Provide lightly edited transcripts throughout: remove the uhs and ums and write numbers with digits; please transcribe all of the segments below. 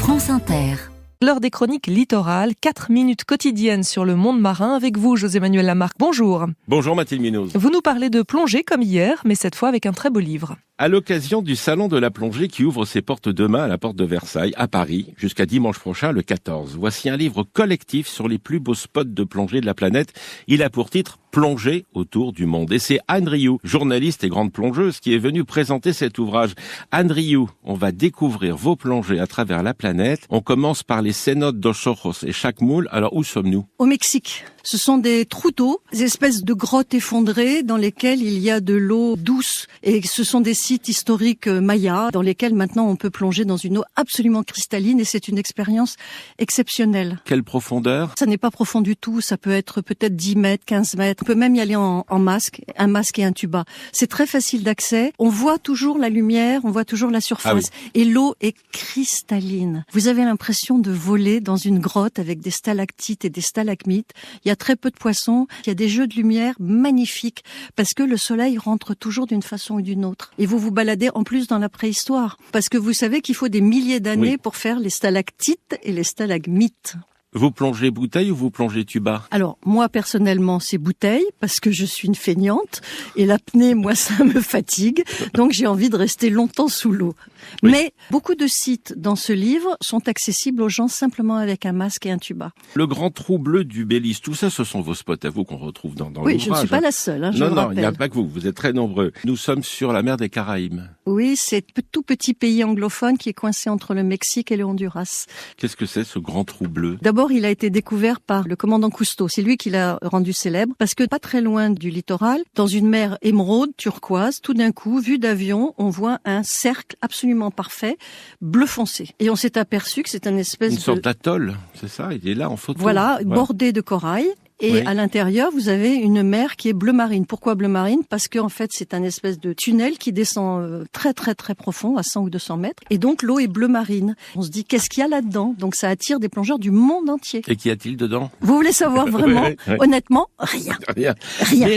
France Inter. L'heure des chroniques littorales, 4 minutes quotidiennes sur le monde marin avec vous, José-Emmanuel Lamarque. Bonjour. Bonjour Mathilde Munoz. Vous nous parlez de plongée comme hier, mais cette fois avec un très beau livre. À l'occasion du Salon de la plongée qui ouvre ses portes demain à la porte de Versailles, à Paris, jusqu'à dimanche prochain, le 14. Voici un livre collectif sur les plus beaux spots de plongée de la planète. Il a pour titre « Plongée autour du monde ». Et c'est Anne Rioux, journaliste et grande plongeuse, qui est venue présenter cet ouvrage. Anne Rioux, on va découvrir vos plongées à travers la planète. On commence par les cenotes dos Ojos et Chacmoul. Alors, où sommes-nous ? Au Mexique. Ce sont des trous d'eau, des espèces de grottes effondrées dans lesquelles il y a de l'eau douce. Et ce sont des sites historiques mayas dans lesquels maintenant on peut plonger dans une eau absolument cristalline et c'est une expérience exceptionnelle. Quelle profondeur ? Ça n'est pas profond du tout, ça peut être peut-être 10 mètres, 15 mètres. On peut même y aller en masque, un masque et un tuba. C'est très facile d'accès. On voit toujours la lumière, on voit toujours la surface. Ah oui. Et l'eau est cristalline. Vous avez l'impression de voler dans une grotte avec des stalactites et des stalagmites. Il y a très peu de poissons. Il y a des jeux de lumière magnifiques parce que le soleil rentre toujours d'une façon ou d'une autre. Et vous vous baladez en plus dans la préhistoire parce que vous savez qu'il faut des milliers d'années pour faire les stalactites et les stalagmites. Vous plongez bouteille ou vous plongez tuba ? Alors, moi, personnellement, c'est bouteille, parce que je suis une feignante, et l'apnée, moi, ça me fatigue, donc j'ai envie de rester longtemps sous l'eau. Oui. Mais beaucoup de sites dans ce livre sont accessibles aux gens simplement avec un masque et un tuba. Le grand trou bleu du Belize, tout ça, ce sont vos spots à vous qu'on retrouve dans l'ouvrage. Oui, je ne suis pas la seule, je vous rappelle. Non, il n'y a pas que vous êtes très nombreux. Nous sommes sur la mer des Caraïbes. Oui, c'est tout petit pays anglophone qui est coincé entre le Mexique et le Honduras. Qu'est-ce que c'est, ce grand trou bleu ? D'abord, il a été découvert par le commandant Cousteau. C'est lui qui l'a rendu célèbre parce que pas très loin du littoral, dans une mer émeraude, turquoise, tout d'un coup, vue d'avion, on voit un cercle absolument parfait, bleu foncé. Et on s'est aperçu que c'est une sorte d'atoll, c'est ça ? Il est là en photo. Voilà, bordé de corail. Et à l'intérieur, vous avez une mer qui est bleu marine. Pourquoi bleu marine ? Parce que en fait, c'est un espèce de tunnel qui descend très très très profond, à 100 ou 200 mètres. Et donc, l'eau est bleu marine. On se dit, qu'est-ce qu'il y a là-dedans ? Donc, ça attire des plongeurs du monde entier. Et qu'y a-t-il dedans ? Vous voulez savoir vraiment ? Honnêtement, rien.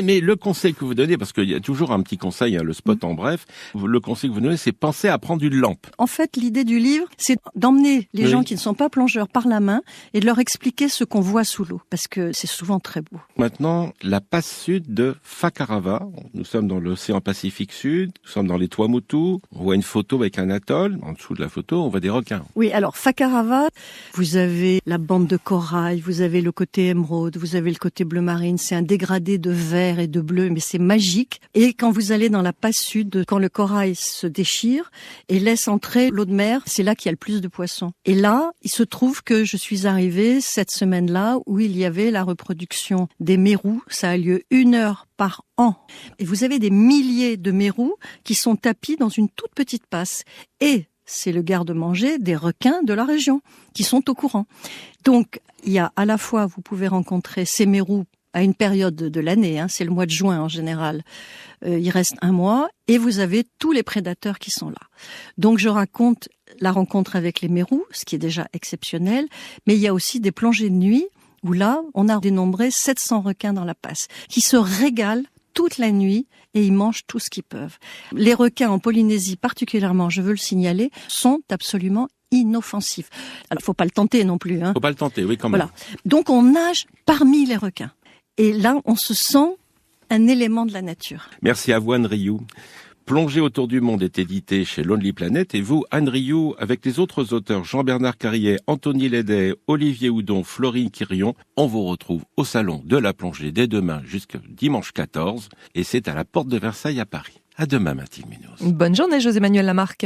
Mais le conseil que vous donnez, parce qu'il y a toujours un petit conseil, le spot en bref, le conseil que vous donnez, c'est penser à prendre une lampe. En fait, l'idée du livre, c'est d'emmener les gens qui ne sont pas plongeurs par la main et de leur expliquer ce qu'on voit sous l'eau. Parce que c'est souvent très beau. Maintenant, la passe sud de Fakarava. Nous sommes dans l'océan Pacifique Sud, nous sommes dans les Tuamotu. On voit une photo avec un atoll. En dessous de la photo, on voit des requins. Oui, alors Fakarava, vous avez la bande de corail, vous avez le côté émeraude, vous avez le côté bleu marine. C'est un dégradé de vert et de bleu, mais c'est magique. Et quand vous allez dans la passe sud, quand le corail se déchire et laisse entrer l'eau de mer, c'est là qu'il y a le plus de poissons. Et là, il se trouve que je suis arrivée cette semaine-là où il y avait la reproduction des mérous. Ça a lieu 1 heure par an. Et vous avez des milliers de mérous qui sont tapis dans une toute petite passe. Et c'est le garde-manger des requins de la région qui sont au courant. Donc, il y a à la fois, vous pouvez rencontrer ces mérous à une période de l'année, c'est le mois de juin en général. Il reste 1 mois et vous avez tous les prédateurs qui sont là. Donc, je raconte la rencontre avec les mérous, ce qui est déjà exceptionnel, mais il y a aussi des plongées de nuit où là, on a dénombré 700 requins dans la passe, qui se régalent toute la nuit et ils mangent tout ce qu'ils peuvent. Les requins en Polynésie particulièrement, je veux le signaler, sont absolument inoffensifs. Alors, faut pas le tenter non plus. Faut pas le tenter, oui, quand même. Voilà. Donc, on nage parmi les requins. Et là, on se sent un élément de la nature. Merci à vous, Anne Rioux. Plongée autour du monde est édité chez Lonely Planet et vous, Anne Rioux, avec les autres auteurs Jean-Bernard Carrier, Anthony Lédet, Olivier Houdon, Florine Quirion, on vous retrouve au Salon de la plongée dès demain jusqu'à dimanche 14 et c'est à la porte de Versailles à Paris. À demain, Mathilde Munoz. Bonne journée, José-Emmanuel Lamarque.